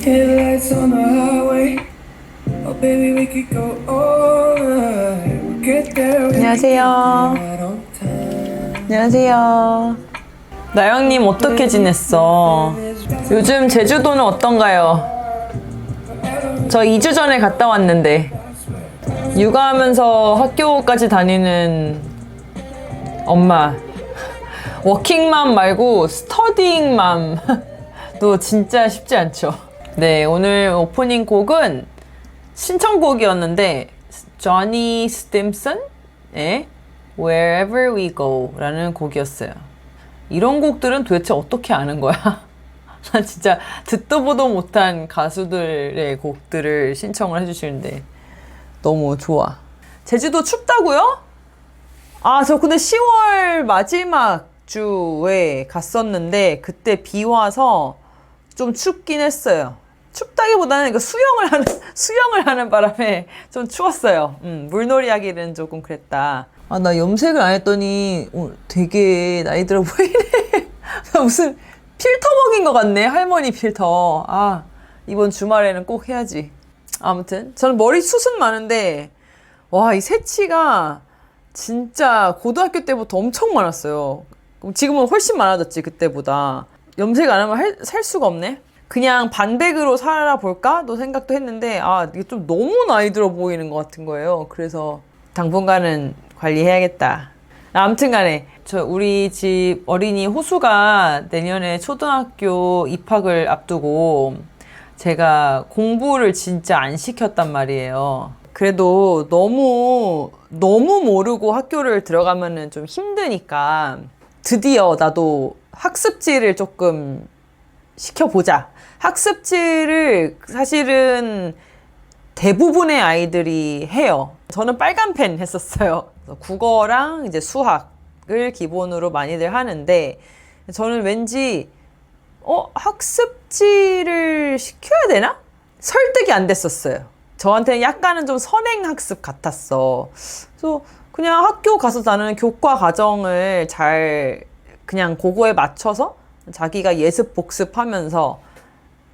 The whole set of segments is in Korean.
Headlights on the highway. Oh baby, we could go all night. We'll get there. 안녕하세요. Right on time. 안녕하세요. 나영님 어떻게 지냈어? 요즘 제주도는 어떤가요? 저 2주 전에 갔다 왔는데 육아하면서 학교까지 다니는 엄마, 워킹맘 말고 스터디잉맘도 진짜 쉽지 않죠. 네, 오늘 오프닝 곡은 신청곡이었는데 조니 스팀슨의 Wherever We Go 라는 곡이었어요. 이런 곡들은 도대체 어떻게 아는 거야? 나 진짜 듣도 보도 못한 가수들의 곡들을 신청을 해주시는데 너무 좋아. 제주도 춥다고요? 아, 저 근데 10월 마지막 주에 갔었는데 그때 비 와서 좀 춥긴 했어요. 춥다기보다는 수영을 하는 바람에 좀 추웠어요. 물놀이 하기는 조금 그랬다. 아, 나 염색을 안 했더니 되게 나이 들어 보이네. 무슨 필터 먹인 것 같네. 할머니 필터. 아, 이번 주말에는 꼭 해야지. 아무튼 저는 머리 숱은 많은데 와, 이 새치가 진짜 고등학교 때부터 엄청 많았어요. 지금은 훨씬 많아졌지, 그때보다. 염색 안 하면 살 수가 없네. 그냥 반백으로 살아볼까? 도 생각도 했는데 아, 이게 좀 너무 나이 들어 보이는 것 같은 거예요. 그래서 당분간은 관리해야겠다. 아무튼 간에 우리 집 어린이 호수가 내년에 초등학교 입학을 앞두고 제가 공부를 진짜 안 시켰단 말이에요. 그래도 너무 모르고 학교를 들어가면은 좀 힘드니까 드디어 나도 학습지를 조금 시켜보자. 학습지를 사실은 대부분의 아이들이 해요. 저는 빨간 펜 했었어요. 국어랑 이제 수학을 기본으로 많이들 하는데 저는 왠지 학습지를 시켜야 되나? 설득이 안 됐었어요. 저한테는 약간은 좀 선행학습 같았어. 그래서 그냥 학교 가서 나는 교과 과정을 잘 그냥 그거에 맞춰서 자기가 예습 복습하면서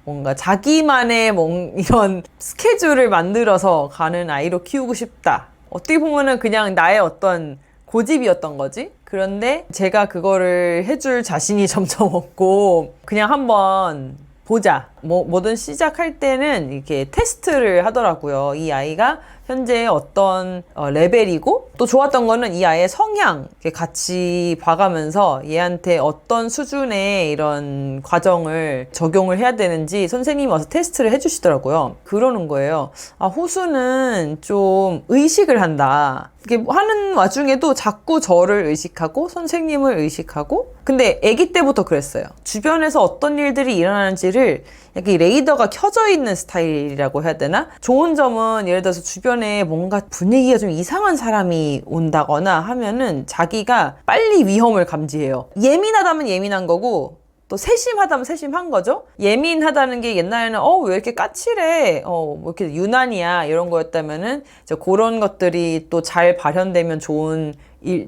뭔가 자기만의 이런 스케줄을 만들어서 가는 아이로 키우고 싶다. 어떻게 보면은 그냥 나의 어떤 고집이었던 거지. 그런데 제가 그거를 해줄 자신이 점점 없고 그냥 한번 보자. 뭐든 시작할 때는 이렇게 테스트를 하더라고요. 이 아이가 현재 어떤 레벨이고 또 좋았던 거는 이 아이의 성향 같이 봐가면서 얘한테 어떤 수준의 이런 과정을 적용을 해야 되는지 선생님이 와서 테스트를 해주시더라고요. 그러는 거예요. 아, 호수는 좀 의식을 한다. 이렇게 하는 와중에도 자꾸 저를 의식하고 선생님을 의식하고 근데 아기 때부터 그랬어요. 주변에서 어떤 일들이 일어나는지를 약간 레이더가 켜져 있는 스타일이라고 해야 되나? 좋은 점은 예를 들어서 주변에 뭔가 분위기가 좀 이상한 사람이 온다거나 하면은 자기가 빨리 위험을 감지해요. 예민하다면 예민한 거고 또 세심하다면 세심한 거죠. 예민하다는 게 옛날에는 왜 이렇게 까칠해, 뭐 이렇게 유난이야 이런 거였다면은 이제 그런 것들이 또 잘 발현되면 좋은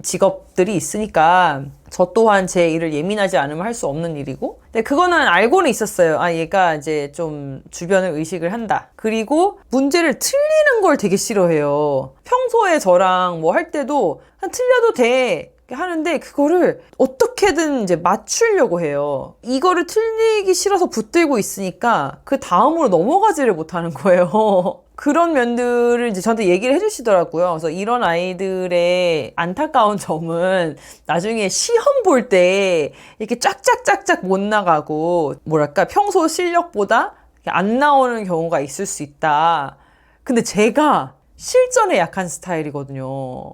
직업들이 있으니까 저 또한 제 일을 예민하지 않으면 할 수 없는 일이고 근데 그거는 알고는 있었어요. 아, 얘가 이제 좀 주변을 의식을 한다. 그리고 문제를 틀리는 걸 되게 싫어해요. 평소에 저랑 뭐 할 때도 틀려도 돼 하는데 그거를 어떻게든 이제 맞추려고 해요. 이거를 틀리기 싫어서 붙들고 있으니까 그 다음으로 넘어가지를 못하는 거예요. 그런 면들을 이제 저한테 얘기를 해주시더라고요. 그래서 이런 아이들의 안타까운 점은 나중에 시험 볼 때 이렇게 쫙쫙쫙쫙 못 나가고 뭐랄까 평소 실력보다 안 나오는 경우가 있을 수 있다. 근데 제가 실전에 약한 스타일이거든요.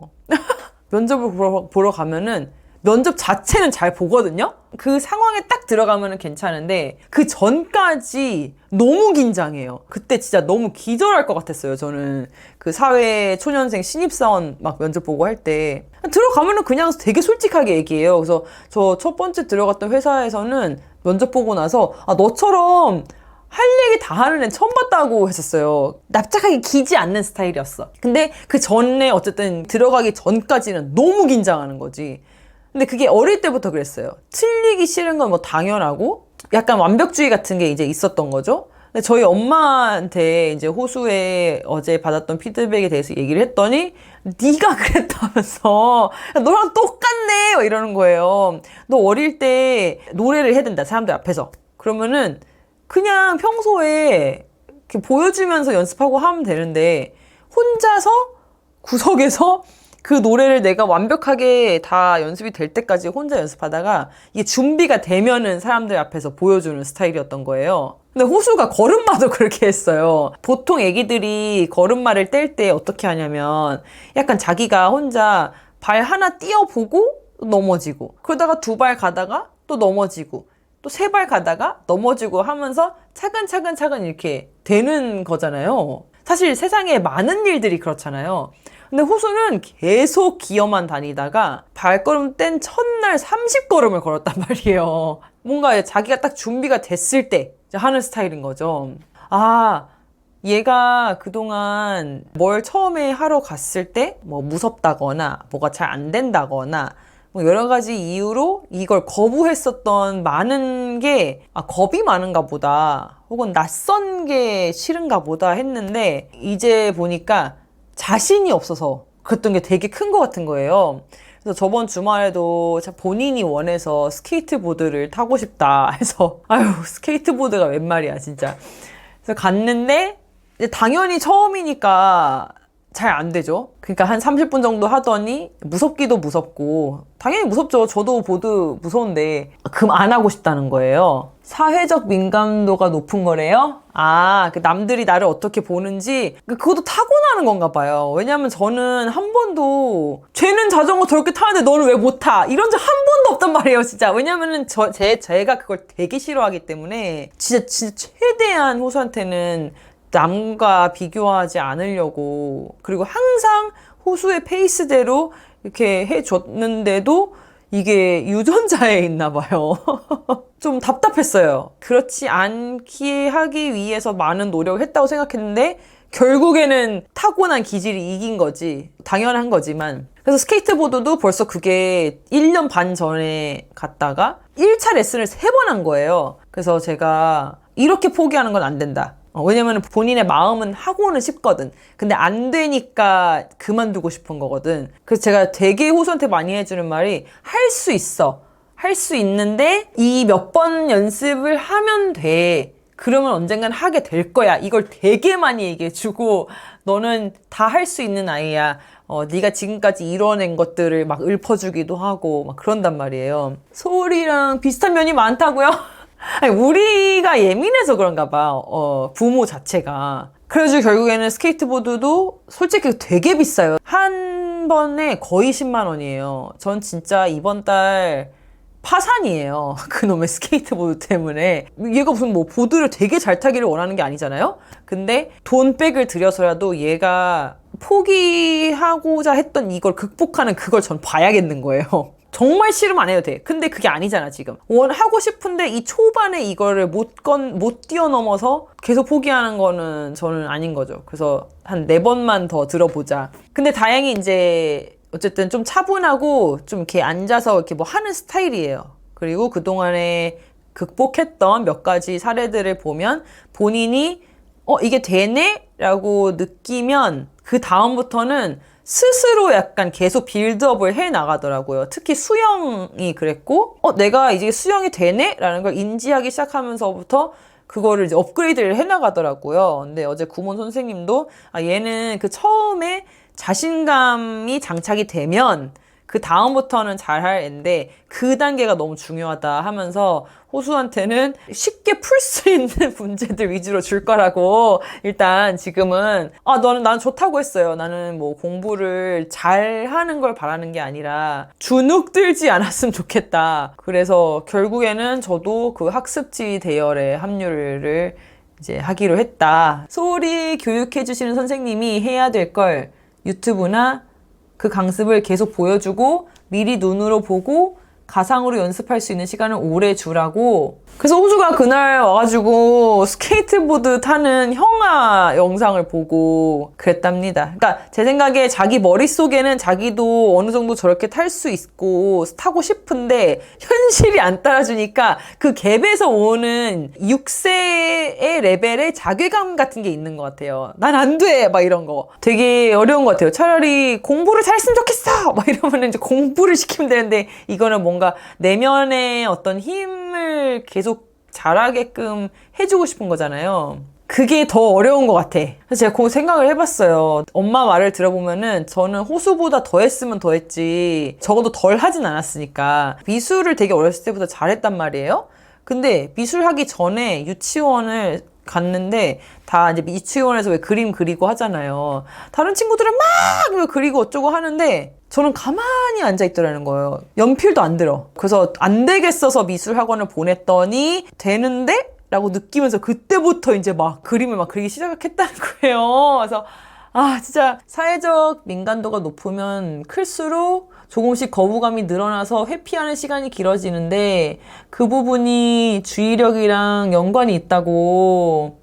면접을 보러 가면은 면접 자체는 잘 보거든요? 그 상황에 딱 들어가면은 괜찮은데 그 전까지 너무 긴장해요. 그때 진짜 너무 기절할 것 같았어요. 저는 그 사회 초년생 신입사원 막 면접 보고 할 때 들어가면은 그냥 되게 솔직하게 얘기해요. 그래서 저 첫 번째 들어갔던 회사에서는 면접 보고 나서 아, 너처럼 할 얘기 다 하는 애는 처음 봤다고 했었어요. 납작하게 기지 않는 스타일이었어. 근데 그 전에 어쨌든 들어가기 전까지는 너무 긴장하는 거지. 근데 그게 어릴 때부터 그랬어요. 틀리기 싫은 건 뭐 당연하고 약간 완벽주의 같은 게 이제 있었던 거죠. 근데 저희 엄마한테 이제 호수에 어제 받았던 피드백에 대해서 얘기를 했더니 네가 그랬다면서 너랑 똑같네 막 이러는 거예요. 너 어릴 때 노래를 해야 된다 사람들 앞에서. 그러면은 그냥 평소에 이렇게 보여주면서 연습하고 하면 되는데 혼자서 구석에서 그 노래를 내가 완벽하게 다 연습이 될 때까지 혼자 연습하다가 이게 준비가 되면은 사람들 앞에서 보여주는 스타일이었던 거예요. 근데 호수가 걸음마도 그렇게 했어요. 보통 애기들이 걸음마를 뗄 때 어떻게 하냐면 약간 자기가 혼자 발 하나 띄어보고 넘어지고 그러다가 두 발 가다가 또 넘어지고 또 세 발 가다가 넘어지고 하면서 차근차근 이렇게 되는 거잖아요. 사실 세상에 많은 일들이 그렇잖아요. 근데 호수는 계속 기어만 다니다가 발걸음 뗀 첫날 30걸음을 걸었단 말이에요. 뭔가 자기가 딱 준비가 됐을 때 하는 스타일인 거죠. 아, 얘가 그동안 뭘 처음에 하러 갔을 때 뭐 무섭다거나 뭐가 잘 안 된다거나 뭐 여러 가지 이유로 이걸 거부했었던 많은 게 겁이 많은가 보다 혹은 낯선 게 싫은가 보다 했는데 이제 보니까 자신이 없어서 그랬던 게 되게 큰 것 같은 거예요. 그래서 저번 주말에도 본인이 원해서 스케이트보드를 타고 싶다 해서 아유 스케이트보드가 웬 말이야 진짜. 그래서 갔는데 당연히 처음이니까 잘 안 되죠. 그러니까 한 30분 정도 하더니 무섭기도 무섭고 당연히 무섭죠. 저도 보드 무서운데 금 안 하고 싶다는 거예요. 사회적 민감도가 높은 거래요? 그 남들이 나를 어떻게 보는지 그것도 타고나는 건가 봐요. 왜냐면 저는 한 번도 쟤는 자전거 저렇게 타는데 너는 왜 못 타? 이런 적 한 번도 없단 말이에요 진짜. 왜냐면은 제가 그걸 되게 싫어하기 때문에 진짜 최대한 호수한테는 남과 비교하지 않으려고 그리고 항상 호수의 페이스대로 이렇게 해줬는데도 이게 유전자에 있나 봐요. 좀 답답했어요. 그렇지 않게 하기 위해서 많은 노력을 했다고 생각했는데 결국에는 타고난 기질이 이긴 거지. 당연한 거지만. 그래서 스케이트보드도 벌써 그게 1년 반 전에 갔다가 1차 레슨을 3번 한 거예요. 그래서 제가 이렇게 포기하는 건 안 된다. 왜냐면 본인의 마음은 하고는 싶거든. 근데 안 되니까 그만두고 싶은 거거든. 그래서 제가 되게 호수한테 많이 해주는 말이 할 수 있어. 할 수 있는데 이 몇 번 연습을 하면 돼. 그러면 언젠간 하게 될 거야. 이걸 되게 많이 얘기해주고 너는 다 할 수 있는 아이야. 네가 지금까지 이뤄낸 것들을 막 읊어주기도 하고 막 그런단 말이에요. 소울이랑 비슷한 면이 많다고요? 아니, 우리가 예민해서 그런가 봐. 부모 자체가. 그래가지고 결국에는 스케이트보드도 솔직히 되게 비싸요. 한 번에 거의 10만 원이에요. 전 진짜 이번 달 파산이에요. 그놈의 스케이트보드 때문에. 얘가 무슨 뭐 보드를 되게 잘 타기를 원하는 게 아니잖아요? 근데 돈백을 들여서라도 얘가 포기하고자 했던 이걸 극복하는 그걸 전 봐야겠는 거예요. 정말 싫으면 안 해도 돼. 근데 그게 아니잖아, 지금. 하고 싶은데 이 초반에 이거를 못 뛰어넘어서 계속 포기하는 거는 저는 아닌 거죠. 그래서 한 4번만 더 들어보자. 근데 다행히 이제 어쨌든 좀 차분하고 좀 이렇게 앉아서 이렇게 뭐 하는 스타일이에요. 그리고 그동안에 극복했던 몇 가지 사례들을 보면 본인이 이게 되네? 라고 느끼면 그 다음부터는 스스로 약간 계속 빌드업을 해 나가더라고요. 특히 수영이 그랬고, 내가 이제 수영이 되네? 라는 걸 인지하기 시작하면서부터 그거를 이제 업그레이드를 해 나가더라고요. 근데 어제 구몬 선생님도, 얘는 그 처음에 자신감이 장착이 되면 그 다음부터는 잘할 앤데 그 단계가 너무 중요하다 하면서 호수한테는 쉽게 풀 수 있는 문제들 위주로 줄 거라고 일단 지금은 나는 좋다고 했어요. 나는 뭐 공부를 잘 하는 걸 바라는 게 아니라 주눅 들지 않았으면 좋겠다. 그래서 결국에는 저도 그 학습지 대열에 합류를 이제 하기로 했다. 소홀히 교육해 주시는 선생님이 해야 될 걸 유튜브나 그 강습을 계속 보여주고 미리 눈으로 보고 가상으로 연습할 수 있는 시간을 오래 주라고 그래서 호주가 그날 와가지고 스케이트보드 타는 형아 영상을 보고 그랬답니다. 그러니까 제 생각에 자기 머릿속에는 자기도 어느 정도 저렇게 탈 수 있고 타고 싶은데 현실이 안 따라주니까 그 갭에서 오는 6세의 레벨의 자괴감 같은 게 있는 것 같아요. 난 안 돼! 막 이런 거. 되게 어려운 것 같아요. 차라리 공부를 잘했으면 좋겠어! 막 이러면 이제 공부를 시키면 되는데 이거는 뭔가 내면의 어떤 힘을 계속 잘하게끔 해주고 싶은 거잖아요. 그게 더 어려운 것 같아. 그래서 제가 그 생각을 해봤어요. 엄마 말을 들어보면은 저는 호수보다 더 했으면 더 했지 적어도 덜 하진 않았으니까 미술을 되게 어렸을 때부터 잘했단 말이에요. 근데 미술 하기 전에 유치원을 갔는데 다 이제 유치원에서 왜 그림 그리고 하잖아요. 다른 친구들은 막 그리고 어쩌고 하는데 저는 가만히 앉아있더라는 거예요. 연필도 안 들어. 그래서 안 되겠어서 미술학원을 보냈더니 되는데? 라고 느끼면서 그때부터 이제 막 그림을 막 그리기 시작했다는 거예요. 그래서 진짜 사회적 민감도가 높으면 클수록 조금씩 거부감이 늘어나서 회피하는 시간이 길어지는데 그 부분이 주의력이랑 연관이 있다고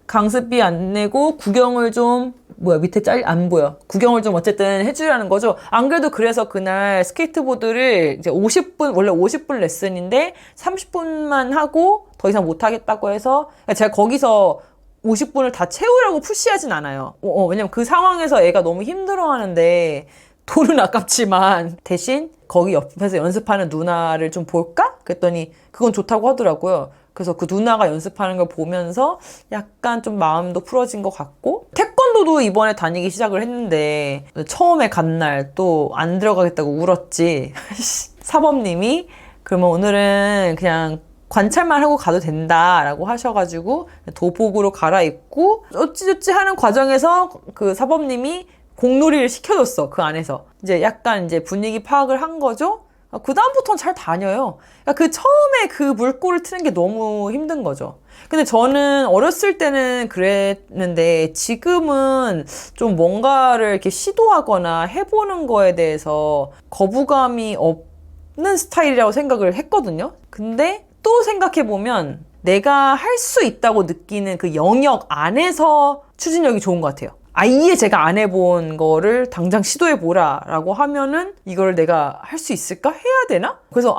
강습비 안 내고 구경을 좀 밑에 안 보여. 구경을 좀 어쨌든 해주라는 거죠. 안 그래도 그래서 그날 스케이트보드를 이제 50분, 원래 50분 레슨인데 30분만 하고 더 이상 못 하겠다고 해서 제가 거기서 50분을 다 채우라고 푸시하진 않아요. 왜냐면 그 상황에서 애가 너무 힘들어 하는데 돈은 아깝지만 대신 거기 옆에서 연습하는 누나를 좀 볼까? 그랬더니 그건 좋다고 하더라고요. 그래서 그 누나가 연습하는 걸 보면서 약간 좀 마음도 풀어진 것 같고 태권도도 이번에 다니기 시작을 했는데 처음에 간 날 또 안 들어가겠다고 울었지. 사범님이 그러면 오늘은 그냥 관찰만 하고 가도 된다라고 하셔가지고 도복으로 갈아입고 어찌저찌 하는 과정에서 그 사범님이 공놀이를 시켜줬어. 그 안에서 이제 약간 이제 분위기 파악을 한 거죠. 그 다음부터는 잘 다녀요. 그러니까 그 처음에 그 물꼬를 트는 게 너무 힘든 거죠. 근데 저는 어렸을 때는 그랬는데 지금은 좀 뭔가를 이렇게 시도하거나 해보는 거에 대해서 거부감이 없는 스타일이라고 생각을 했거든요. 근데 또 생각해보면 내가 할 수 있다고 느끼는 그 영역 안에서 추진력이 좋은 것 같아요. 아예 제가 안 해본 거를 당장 시도해보라 라고 하면은 이걸 내가 할 수 있을까? 해야 되나? 그래서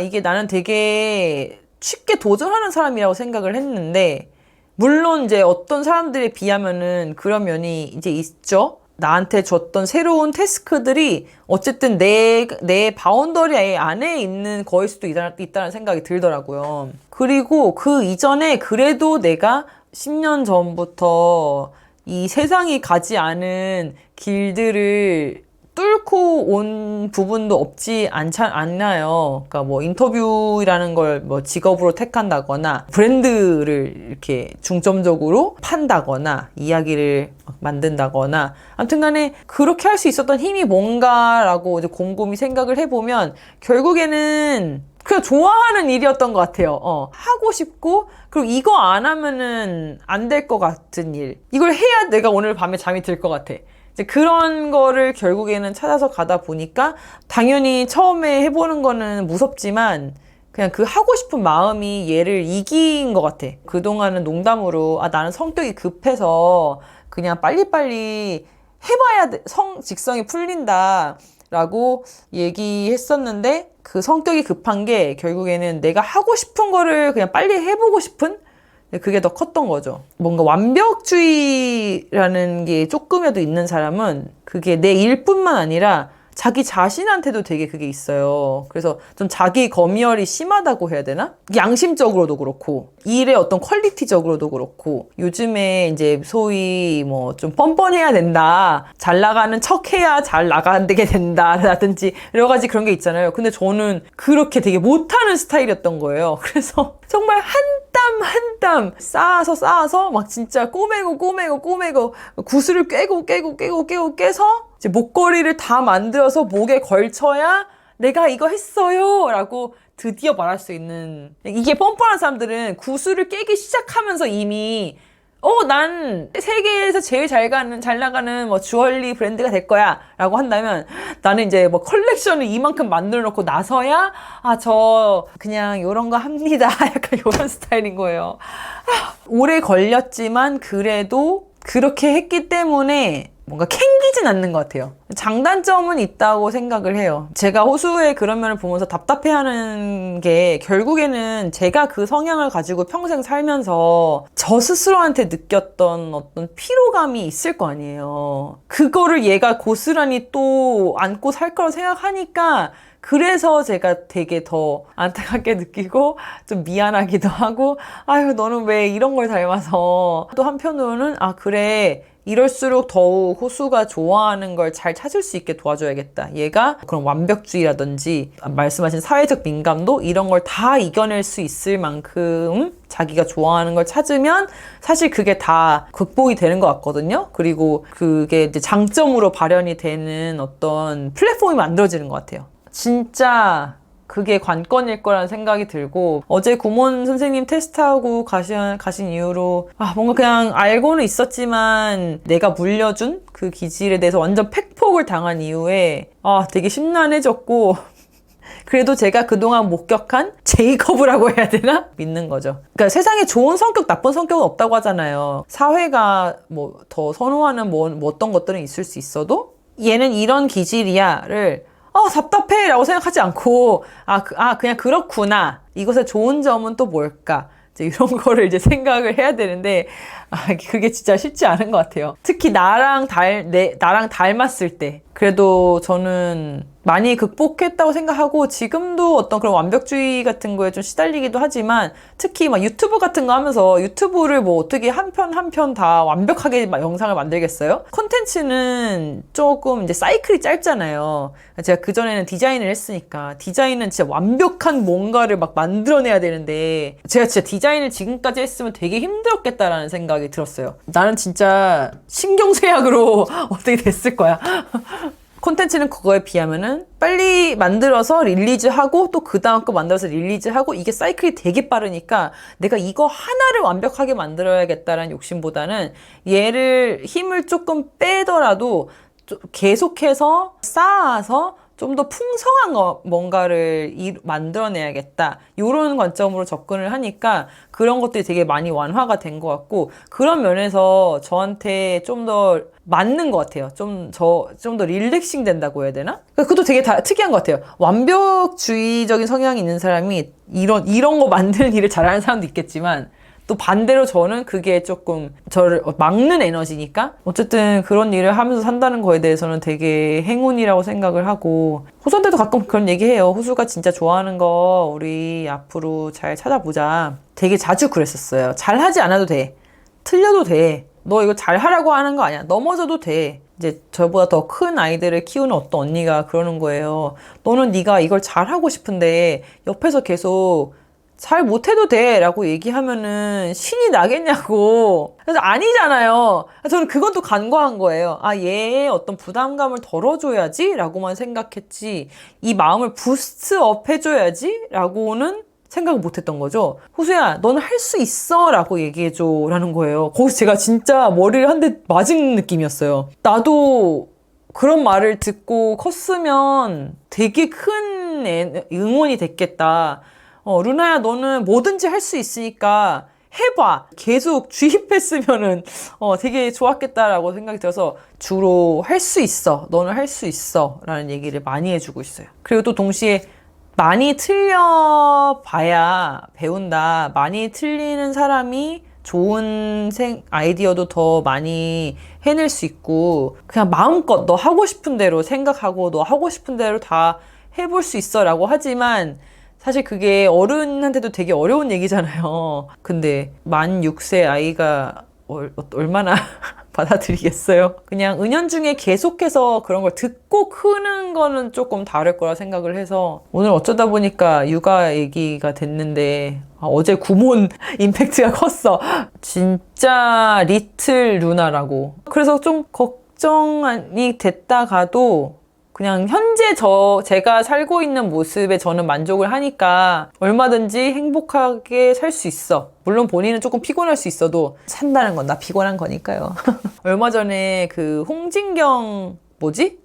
이게 나는 되게 쉽게 도전하는 사람이라고 생각을 했는데 물론 이제 어떤 사람들에 비하면은 그런 면이 이제 있죠. 나한테 줬던 새로운 태스크들이 어쨌든 내 바운더리 안에 있는 거일 수도 있다는 생각이 들더라고요. 그리고 그 이전에 그래도 내가 10년 전부터 이 세상이 가지 않은 길들을 뚫고 온 부분도 없지 않나요? 그러니까 뭐 인터뷰라는 걸 뭐 직업으로 택한다거나 브랜드를 이렇게 중점적으로 판다거나 이야기를 만든다거나 아무튼 간에 그렇게 할 수 있었던 힘이 뭔가라고 이제 곰곰이 생각을 해보면 결국에는 그냥 좋아하는 일이었던 것 같아요. 하고 싶고 그리고 이거 안 하면은 안 될 것 같은 일. 이걸 해야 내가 오늘 밤에 잠이 들 것 같아. 이제 그런 거를 결국에는 찾아서 가다 보니까 당연히 처음에 해보는 거는 무섭지만 그냥 그 하고 싶은 마음이 얘를 이긴 것 같아. 그동안은 농담으로 나는 성격이 급해서 그냥 빨리빨리 해봐야 직성이 풀린다 라고 얘기했었는데 그 성격이 급한 게 결국에는 내가 하고 싶은 거를 그냥 빨리 해보고 싶은 그게 더 컸던 거죠. 뭔가 완벽주의라는 게 조금이라도 있는 사람은 그게 내 일뿐만 아니라 자기 자신한테도 되게 그게 있어요. 그래서 좀 자기 검열이 심하다고 해야 되나? 양심적으로도 그렇고 일의 어떤 퀄리티적으로도 그렇고 요즘에 이제 소위 뭐 좀 뻔뻔해야 된다. 잘 나가는 척 해야 잘 나가게 된다. 라든지 여러 가지 그런 게 있잖아요. 근데 저는 그렇게 되게 못하는 스타일이었던 거예요. 그래서 정말 한 땀 한 땀 쌓아서 막 진짜 꼬매고 구슬을 깨고 깨서 이제 목걸이를 다 만들어서 목에 걸쳐야 내가 이거 했어요 라고 드디어 말할 수 있는. 이게 뻔뻔한 사람들은 구슬을 깨기 시작하면서 이미 난 세계에서 제일 잘 나가는 뭐 주얼리 브랜드가 될 거야 라고 한다면 나는 이제 뭐 컬렉션을 이만큼 만들어 놓고 나서야 저 그냥 요런 거 합니다. 약간 요런 스타일인 거예요. 오래 걸렸지만 그래도 그렇게 했기 때문에 뭔가 캥기진 않는 것 같아요. 장단점은 있다고 생각을 해요. 제가 호수의 그런 면을 보면서 답답해하는 게 결국에는 제가 그 성향을 가지고 평생 살면서 저 스스로한테 느꼈던 어떤 피로감이 있을 거 아니에요. 그거를 얘가 고스란히 또 안고 살 거라고 생각하니까 그래서 제가 되게 더 안타깝게 느끼고 좀 미안하기도 하고 아유 너는 왜 이런 걸 닮아서 또 한편으로는 그래 이럴수록 더욱 호수가 좋아하는 걸 잘 찾을 수 있게 도와줘야겠다. 얘가 그런 완벽주의라든지 말씀하신 사회적 민감도 이런 걸 다 이겨낼 수 있을 만큼 자기가 좋아하는 걸 찾으면 사실 그게 다 극복이 되는 것 같거든요. 그리고 그게 이제 장점으로 발현이 되는 어떤 플랫폼이 만들어지는 것 같아요. 진짜 그게 관건일 거라는 생각이 들고 어제 구몬 선생님 테스트하고 가신 이후로 뭔가 그냥 알고는 있었지만 내가 물려준 그 기질에 대해서 완전 팩폭을 당한 이후에 되게 심란해졌고 그래도 제가 그동안 목격한 제이커브라고 해야 되나? 믿는 거죠. 그러니까 세상에 좋은 성격, 나쁜 성격은 없다고 하잖아요. 사회가 뭐 더 선호하는 뭐 어떤 것들은 있을 수 있어도 얘는 이런 기질이야를 답답해 라고 생각하지 않고 그냥 그렇구나. 이것의 좋은 점은 또 뭘까? 이제 이런 거를 이제 생각을 해야 되는데 그게 진짜 쉽지 않은 것 같아요. 특히 나랑 닮았을 때 그래도 저는 많이 극복했다고 생각하고 지금도 어떤 그런 완벽주의 같은 거에 좀 시달리기도 하지만 특히 막 유튜브 같은 거 하면서 유튜브를 뭐 어떻게 한 편 다 완벽하게 영상을 만들겠어요? 콘텐츠는 조금 이제 사이클이 짧잖아요. 제가 그전에는 디자인을 했으니까 디자인은 진짜 완벽한 뭔가를 막 만들어내야 되는데 제가 진짜 디자인을 지금까지 했으면 되게 힘들었겠다라는 생각이 들었어요. 나는 진짜 신경쇠약으로 어떻게 됐을 거야. 콘텐츠는 그거에 비하면은 빨리 만들어서 릴리즈하고 또 그 다음 거 만들어서 릴리즈하고 이게 사이클이 되게 빠르니까 내가 이거 하나를 완벽하게 만들어야겠다라는 욕심보다는 얘를 힘을 조금 빼더라도 계속해서 쌓아서 좀 더 풍성한 뭔가를 만들어내야겠다. 이런 관점으로 접근을 하니까 그런 것들이 되게 많이 완화가 된 것 같고 그런 면에서 저한테 좀 더 맞는 것 같아요. 좀 더 릴렉싱 된다고 해야 되나? 그것도 되게 특이한 것 같아요. 완벽주의적인 성향이 있는 사람이 이런 거 만드는 일을 잘하는 사람도 있겠지만 또 반대로 저는 그게 조금 저를 막는 에너지니까 어쨌든 그런 일을 하면서 산다는 거에 대해서는 되게 행운이라고 생각을 하고 호수한테도 가끔 그런 얘기해요. 호수가 진짜 좋아하는 거 우리 앞으로 잘 찾아보자. 되게 자주 그랬었어요. 잘하지 않아도 돼. 틀려도 돼. 너 이거 잘하라고 하는 거 아니야. 넘어져도 돼. 이제 저보다 더 큰 아이들을 키우는 어떤 언니가 그러는 거예요. 너는 네가 이걸 잘하고 싶은데 옆에서 계속 잘 못해도 돼 라고 얘기하면은 신이 나겠냐고. 그래서 아니잖아요. 저는 그것도 간과한 거예요. 얘의 어떤 부담감을 덜어줘야지 라고만 생각했지 이 마음을 부스트업 해줘야지 라고는 생각을 못했던 거죠. 호수야 너는 할 수 있어 라고 얘기해줘 라는 거예요. 거기서 제가 진짜 머리를 한 대 맞은 느낌이었어요. 나도 그런 말을 듣고 컸으면 되게 큰 응원이 됐겠다. 루나야 너는 뭐든지 할 수 있으니까 해봐. 계속 주입했으면은 되게 좋았겠다라고 생각이 들어서 주로 할 수 있어. 너는 할 수 있어. 라는 얘기를 많이 해주고 있어요. 그리고 또 동시에 많이 틀려봐야 배운다. 많이 틀리는 사람이 좋은 아이디어도 더 많이 해낼 수 있고 그냥 마음껏 너 하고 싶은 대로 생각하고 너 하고 싶은 대로 다 해볼 수 있어 라고 하지만 사실 그게 어른한테도 되게 어려운 얘기잖아요. 근데 만 6세 아이가 얼마나 받아들이겠어요? 그냥 은연중에 계속해서 그런 걸 듣고 크는 거는 조금 다를 거라 생각을 해서 오늘 어쩌다 보니까 육아 얘기가 됐는데 어제 구몬 임팩트가 컸어. 진짜 리틀 루나라고. 그래서 좀 걱정이 됐다가도 그냥 현재 제가 살고 있는 모습에 저는 만족을 하니까 얼마든지 행복하게 살 수 있어. 물론 본인은 조금 피곤할 수 있어도 산다는 건 나 피곤한 거니까요. 얼마 전에 그 홍진경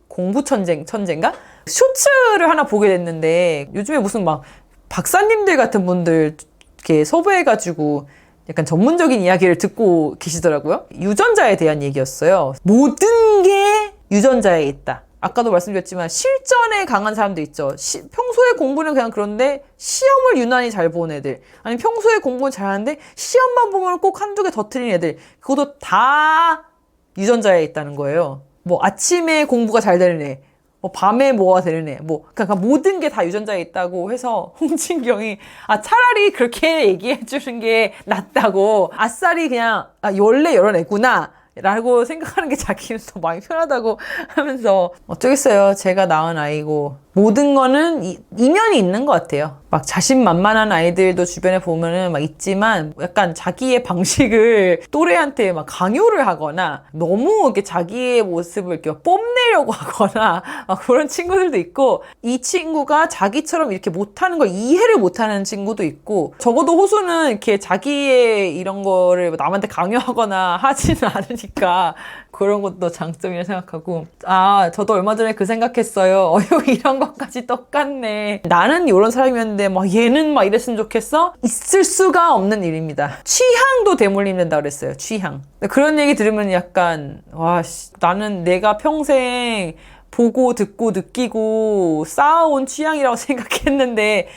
공부 천재인가? 쇼츠를 하나 보게 됐는데 요즘에 무슨 막 박사님들 같은 분들 이렇게 섭외해가지고 약간 전문적인 이야기를 듣고 계시더라고요. 유전자에 대한 얘기였어요. 모든 게 유전자에 있다. 아까도 말씀드렸지만 실전에 강한 사람도 있죠. 평소에 공부는 그냥 그런데 시험을 유난히 잘 보는 애들, 아니 평소에 공부는 잘하는데 시험만 보면 꼭 한두 개 더 틀린 애들, 그것도 다 유전자에 있다는 거예요. 뭐 아침에 공부가 잘 되는 애, 뭐 밤에 뭐가 되는 애, 뭐 그러니까 모든 게 다 유전자에 있다고 해서 홍진경이 차라리 그렇게 얘기해 주는 게 낫다고, 아싸리 그냥 원래 이런 애구나 라고 생각하는 게 자기는 더 마음이 편하다고 하면서, 어쩌겠어요. 제가 낳은 아이고 모든 거는 이면이 있는 것 같아요. 막 자신만만한 아이들도 주변에 보면은 막 있지만 약간 자기의 방식을 또래한테 막 강요를 하거나 너무 이렇게 자기의 모습을 이렇게 뽐내려고 하거나 막 그런 친구들도 있고, 이 친구가 자기처럼 이렇게 못하는 걸 이해를 못하는 친구도 있고, 적어도 호수는 이렇게 자기의 이런 거를 남한테 강요하거나 하지는 않으니까 그런 것도 장점이라 생각하고, 저도 얼마 전에 그 생각했어요. 이런 것까지 똑같네. 나는 이런 사람이었는데 막 얘는 막 이랬으면 좋겠어? 있을 수가 없는 일입니다. 취향도 대물림 된다 그랬어요. 취향. 그런 얘기 들으면 약간 나는 내가 평생 보고 듣고 느끼고 쌓아온 취향이라고 생각했는데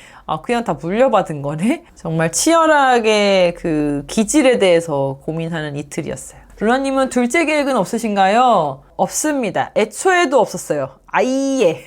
그냥 다 물려받은 거네? 정말 치열하게 그 기질에 대해서 고민하는 이틀이었어요. 루나님은 둘째 계획은 없으신가요? 없습니다. 애초에도 없었어요. 아예.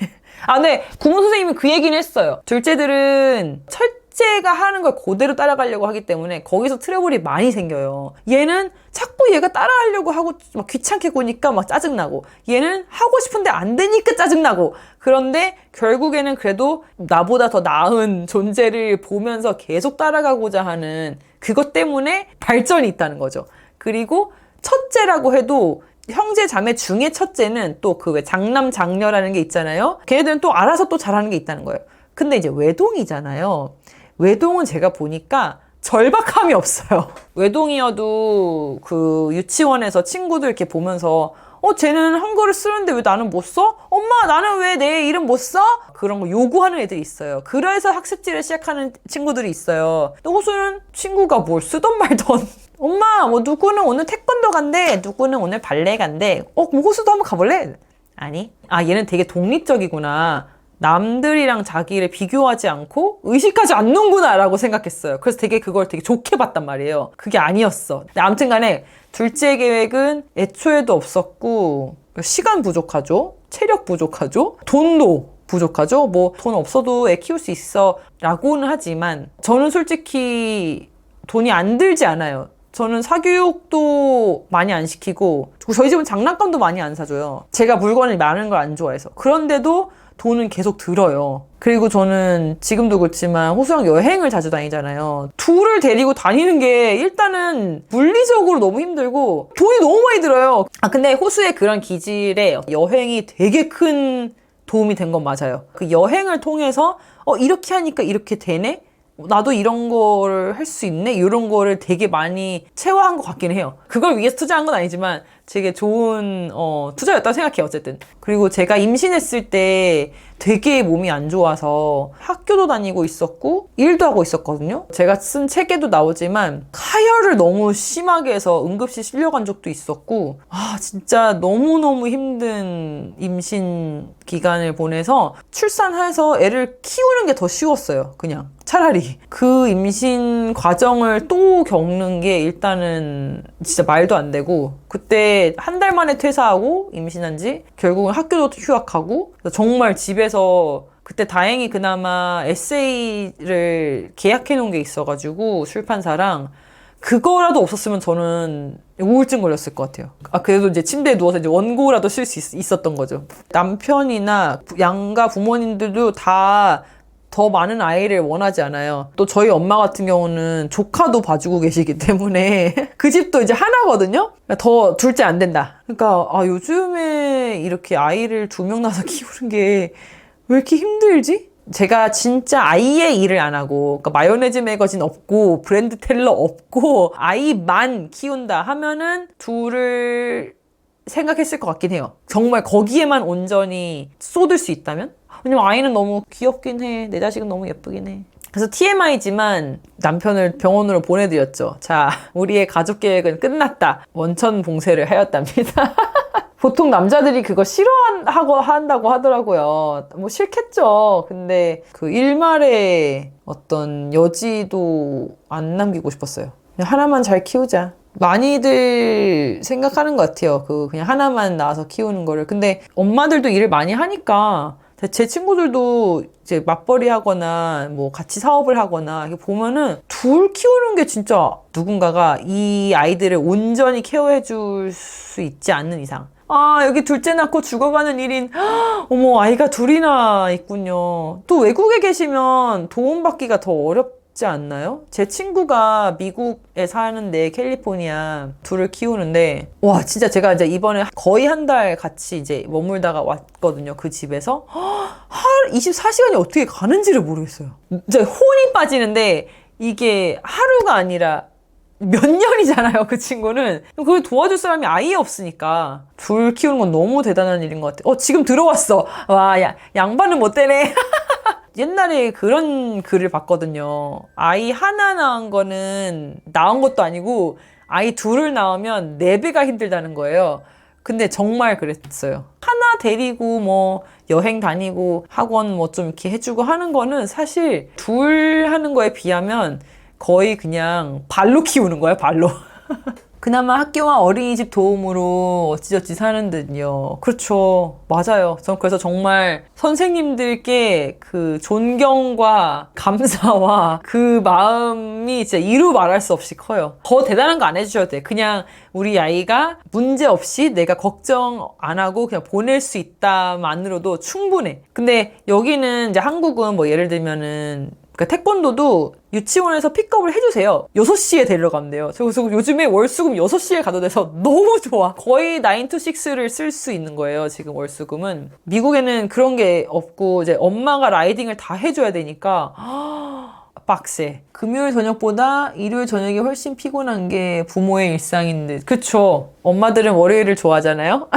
네. 구몬 선생님이 그 얘기는 했어요. 둘째들은 첫째가 하는 걸 그대로 따라가려고 하기 때문에 거기서 트러블이 많이 생겨요. 얘는 자꾸 얘가 따라하려고 하고 막 귀찮게 구니까 막 짜증나고, 얘는 하고 싶은데 안 되니까 짜증나고, 그런데 결국에는 그래도 나보다 더 나은 존재를 보면서 계속 따라가고자 하는 그것 때문에 발전이 있다는 거죠. 그리고 첫째라고 해도 형제 자매 중에 첫째는 또 그 왜 장남 장녀라는 게 있잖아요. 걔네들은 또 알아서 또 잘하는 게 있다는 거예요. 근데 이제 외동이잖아요. 외동은 제가 보니까 절박함이 없어요. 외동이어도 그 유치원에서 친구들 이렇게 보면서 쟤는 한글을 쓰는데 왜 나는 못 써? 엄마, 나는 왜 내 이름 못 써? 그런 거 요구하는 애들이 있어요. 그래서 학습지를 시작하는 친구들이 있어요. 근데 호수는 친구가 뭘 쓰던 말던 엄마, 누구는 오늘 태권도 간대, 누구는 오늘 발레 간대. 그럼 호수도 한번 가볼래? 아니. 얘는 되게 독립적이구나. 남들이랑 자기를 비교하지 않고 의식하지 않는구나 라고 생각했어요. 그래서 그걸 되게 좋게 봤단 말이에요. 그게 아니었어. 근데 아무튼 간에 둘째 계획은 애초에도 없었고, 시간 부족하죠? 체력 부족하죠? 돈도 부족하죠? 돈 없어도 애 키울 수 있어 라고는 하지만 저는 솔직히 돈이 안 들지 않아요. 저는 사교육도 많이 안 시키고, 저희 집은 장난감도 많이 안 사줘요. 제가 물건이 많은 걸 안 좋아해서. 그런데도 돈은 계속 들어요. 그리고 저는 지금도 그렇지만 호수랑 여행을 자주 다니잖아요. 둘을 데리고 다니는 게 일단은 물리적으로 너무 힘들고 돈이 너무 많이 들어요. 근데 호수의 그런 기질에 여행이 되게 큰 도움이 된 건 맞아요. 그 여행을 통해서 이렇게 하니까 이렇게 되네? 나도 이런 거를 할 수 있네? 이런 거를 되게 많이 체화한 것 같긴 해요. 그걸 위해서 투자한 건 아니지만 되게 좋은 투자였다고 생각해요. 어쨌든. 그리고 제가 임신했을 때 되게 몸이 안 좋아서 학교도 다니고 있었고 일도 하고 있었거든요. 제가 쓴 책에도 나오지만 하혈을 너무 심하게 해서 응급실 실려간 적도 있었고, 진짜 너무너무 힘든 임신 기간을 보내서 출산해서 애를 키우는 게 더 쉬웠어요. 그냥 차라리. 그 임신 과정을 또 겪는 게 일단은 진짜 말도 안 되고, 그때 한 달 만에 퇴사하고 임신한 지 결국은 학교도 휴학하고, 정말 집에서 그때 다행히 그나마 에세이를 계약해 놓은 게 있어가지고 출판사랑, 그거라도 없었으면 저는 우울증 걸렸을 것 같아요. 그래도 이제 침대에 누워서 이제 원고라도 쓸 수 있었던 거죠. 남편이나 양가 부모님들도 다 더 많은 아이를 원하지 않아요. 또 저희 엄마 같은 경우는 조카도 봐주고 계시기 때문에 그 집도 이제 하나거든요. 더 둘째 안 된다. 그러니까 요즘에 이렇게 아이를 2명 낳아서 키우는 게 왜 이렇게 힘들지? 제가 진짜 아이의 일을 안 하고, 그러니까 마요네즈 매거진 없고 브랜드 텔러 없고 아이만 키운다 하면은 둘을 생각했을 것 같긴 해요. 정말 거기에만 온전히 쏟을 수 있다면? 왜냐면 아이는 너무 귀엽긴 해. 내 자식은 너무 예쁘긴 해. 그래서 TMI지만 남편을 병원으로 보내드렸죠. 자, 우리의 가족 계획은 끝났다. 원천 봉쇄를 하였답니다. 보통 남자들이 그거 한다고 하더라고요. 뭐 싫겠죠. 근데 그 일말의 어떤 여지도 안 남기고 싶었어요. 그냥 하나만 잘 키우자. 많이들 생각하는 것 같아요. 그냥 하나만 낳아서 키우는 거를. 근데 엄마들도 일을 많이 하니까 제 친구들도 이제 맞벌이 하거나 뭐 같이 사업을 하거나 이렇게 보면은 둘 키우는 게 진짜 누군가가 이 아이들을 온전히 케어해 줄 수 있지 않는 이상. 여기 둘째 낳고 죽어가는 1인. 어머, 아이가 둘이나 있군요. 또 외국에 계시면 도움받기가 더 어렵지 않나요? 제 친구가 미국에 사는데 캘리포니아 둘을 키우는데, 와, 진짜 제가 이제 이번에 거의 한 달 같이 이제 머물다가 왔거든요. 그 집에서. 24시간이 어떻게 가는지를 모르겠어요. 진짜 혼이 빠지는데 이게 하루가 아니라 몇 년이잖아요, 그 친구는. 그걸 도와줄 사람이 아예 없으니까. 둘 키우는 건 너무 대단한 일인 것 같아. 지금 들어왔어. 와, 양반은 못 되네. 옛날에 그런 글을 봤거든요. 아이 하나 낳은 거는 낳은 것도 아니고, 아이 둘을 낳으면 4배가 힘들다는 거예요. 근데 정말 그랬어요. 하나 데리고 뭐 여행 다니고 학원 뭐 좀 이렇게 해주고 하는 거는 사실 둘 하는 거에 비하면 거의 그냥 발로 키우는 거예요, 발로. 그나마 학교와 어린이집 도움으로 어찌저찌 사는 듯요. 그렇죠. 맞아요. 전 그래서 정말 선생님들께 그 존경과 감사와 그 마음이 진짜 이루 말할 수 없이 커요. 더 대단한 거 안 해주셔도 돼. 그냥 우리 아이가 문제 없이 내가 걱정 안 하고 그냥 보낼 수 있다만으로도 충분해. 근데 여기는 이제 한국은 뭐 예를 들면은 그러니까 태권도도 유치원에서 픽업을 해주세요. 6시에 데리러 가면 돼요. 그래서 요즘에 월수금 6시에 가도 돼서 너무 좋아. 거의 9 to 6를 쓸 수 있는 거예요, 지금 월수금은. 미국에는 그런 게 없고 이제 엄마가 라이딩을 다 해줘야 되니까 빡세. 금요일 저녁보다 일요일 저녁이 훨씬 피곤한 게 부모의 일상인 듯. 그쵸? 엄마들은 월요일을 좋아하잖아요?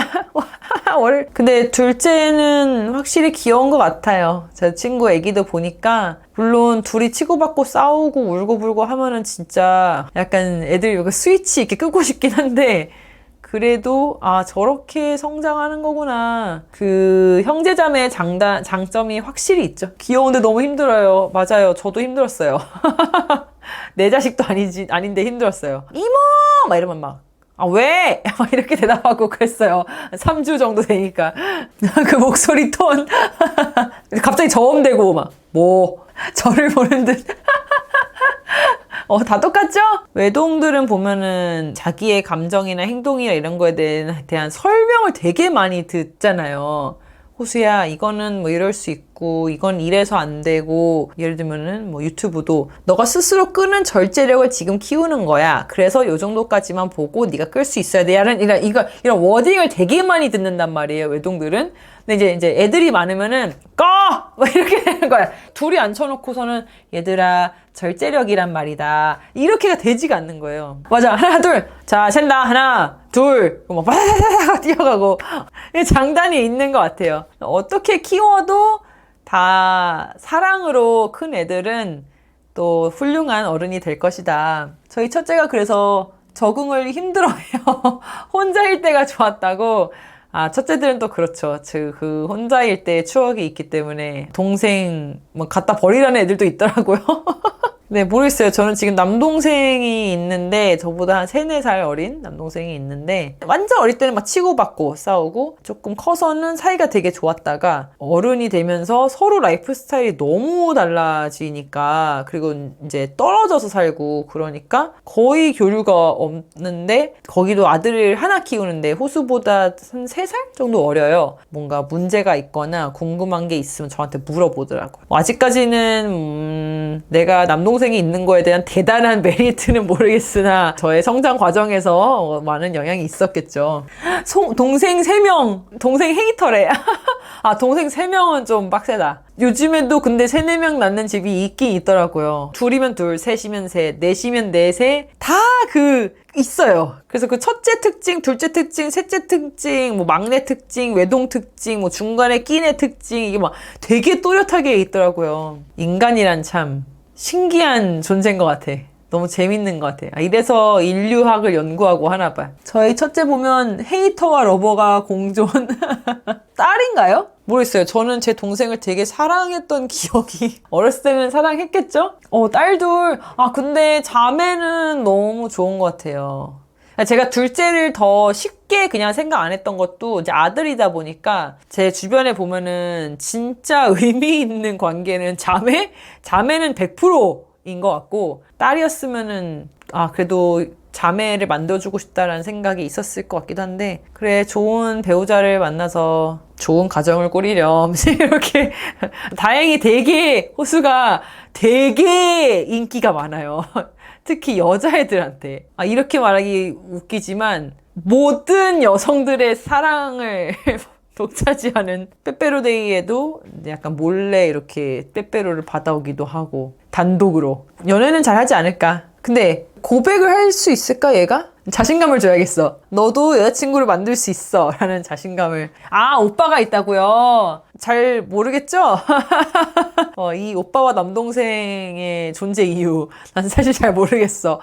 근데 둘째는 확실히 귀여운 것 같아요. 제 친구 애기도 보니까 물론 둘이 치고받고 싸우고 울고불고 하면은 진짜 약간 애들 스위치 이렇게 끄고 싶긴 한데 그래도 저렇게 성장하는 거구나. 그 형제자매의 장점이 확실히 있죠. 귀여운데 너무 힘들어요. 맞아요. 저도 힘들었어요. 내 자식도 아닌데 힘들었어요. 이모! 막 이러면 막 왜? 막 이렇게 대답하고 그랬어요. 3주 정도 되니까. 그 목소리 톤. 갑자기 저음되고 막 저를 보는 듯. 다 똑같죠? 외동들은 보면은 자기의 감정이나 행동이나 이런 거에 대한 설명을 되게 많이 듣잖아요. 호수야, 이거는 뭐 이럴 수 있고, 이건 이래서 안 되고, 예를 들면은 뭐 유튜브도 너가 스스로 끄는 절제력을 지금 키우는 거야. 그래서 요 정도까지만 보고 네가 끌 수 있어야 돼. 이런 워딩을 되게 많이 듣는단 말이에요, 외동들은. 근데 이제 애들이 많으면은 꺼! 막 이렇게 되는 거야. 둘이 앉혀놓고서는 얘들아, 절제력이란 말이다. 이렇게가 되지가 않는 거예요. 맞아. 하나, 둘. 자, 샌다. 하나, 둘. 막 바다다다다 뛰어가고. 장단이 있는 것 같아요. 어떻게 키워도 다 사랑으로 큰 애들은 또 훌륭한 어른이 될 것이다. 저희 첫째가 그래서 적응을 힘들어해요. 혼자일 때가 좋았다고. 첫째들은 또 그렇죠. 그 혼자일 때 추억이 있기 때문에 동생 뭐 갖다 버리라는 애들도 있더라고요. 네, 모르겠어요. 저는 지금 남동생이 있는데, 저보다 한 3, 4살 어린 남동생이 있는데, 완전 어릴 때는 막 치고받고 싸우고, 조금 커서는 사이가 되게 좋았다가, 어른이 되면서 서로 라이프 스타일이 너무 달라지니까, 그리고 이제 떨어져서 살고, 그러니까 거의 교류가 없는데, 거기도 아들을 하나 키우는데, 호수보다 한 3살 정도 어려요. 뭔가 문제가 있거나 궁금한 게 있으면 저한테 물어보더라고요. 아직까지는, 내가 남동생이 있는 거에 대한 대단한 메리트는 모르겠으나 저의 성장 과정에서 많은 영향이 있었겠죠. 동생 3명, 동생 헤이터래. 아, 동생 3명은 좀 빡세다. 요즘에도 근데 3, 4명 낳는 집이 있긴 있더라고요. 둘이면 둘, 셋이면 셋, 넷이면 넷에 다 있어요. 그래서 그 첫째 특징, 둘째 특징, 셋째 특징, 뭐 막내 특징, 외동 특징, 뭐 중간에 끼네 특징, 이게 막 되게 또렷하게 있더라고요. 인간이란 참 신기한 존재인 것 같아. 너무 재밌는 것 같아. 이래서 인류학을 연구하고 하나 봐. 저희 첫째 보면 헤이터와 러버가 공존. 딸인가요? 모르겠어요. 저는 제 동생을 되게 사랑했던 기억이 어렸을 때는 사랑했겠죠? 딸 둘. 근데 자매는 너무 좋은 것 같아요. 제가 둘째를 더 쉽게 그냥 생각 안 했던 것도 이제 아들이다 보니까 제 주변에 보면은 진짜 의미 있는 관계는 자매는 100%인 것 같고 딸이었으면은 그래도 자매를 만들어주고 싶다라는 생각이 있었을 것 같기도 한데 그래 좋은 배우자를 만나서 좋은 가정을 꾸리렴 이렇게 다행히 되게 호수가 되게 인기가 많아요. 특히 여자애들한테. 이렇게 말하기 웃기지만 모든 여성들의 사랑을 독차지하는 빼빼로데이에도 약간 몰래 이렇게 빼빼로를 받아오기도 하고 단독으로. 연애는 잘하지 않을까. 근데 고백을 할 수 있을까 얘가? 자신감을 줘야겠어. 너도 여자친구를 만들 수 있어 라는 자신감을. 오빠가 있다고요? 잘 모르겠죠? 이 오빠와 남동생의 존재 이유 난 사실 잘 모르겠어.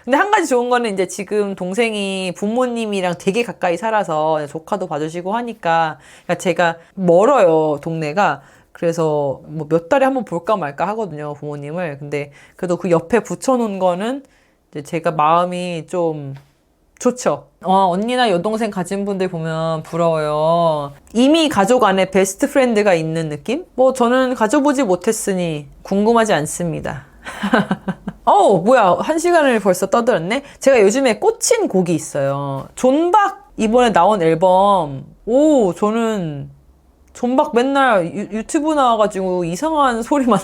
근데 한 가지 좋은 거는 이제 지금 동생이 부모님이랑 되게 가까이 살아서 조카도 봐주시고 하니까 그러니까 제가 멀어요 동네가. 그래서 뭐 몇 달에 한번 볼까 말까 하거든요 부모님을. 근데 그래도 그 옆에 붙여놓은 거는 이제 제가 마음이 좀 좋죠. 언니나 여동생 가진 분들 보면 부러워요. 이미 가족 안에 베스트 프렌드가 있는 느낌? 뭐 저는 가져보지 못했으니 궁금하지 않습니다. 뭐야 1시간을 벌써 떠들었네. 제가 요즘에 꽂힌 곡이 있어요. 존박 이번에 나온 앨범. 저는 존박 맨날 유튜브 나와가지고 이상한 소리만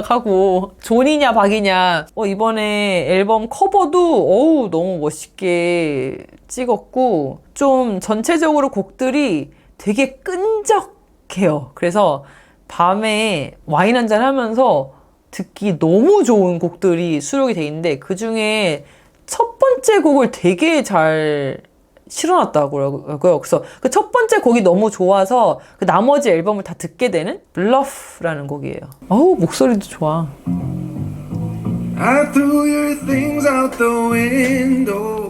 하고 존이냐 박이냐. 이번에 앨범 커버도 너무 멋있게 찍었고 좀 전체적으로 곡들이 되게 끈적해요. 그래서 밤에 와인 한잔 하면서 듣기 너무 좋은 곡들이 수록이 돼 있는데 그 중에 첫 번째 곡을 되게 잘 실어놨다고요. 그래서 그 첫 번째 곡이 너무 좋아서 그 나머지 앨범을 다 듣게 되는 Bluff라는 곡이에요. 목소리도 좋아. I threw your things out the window.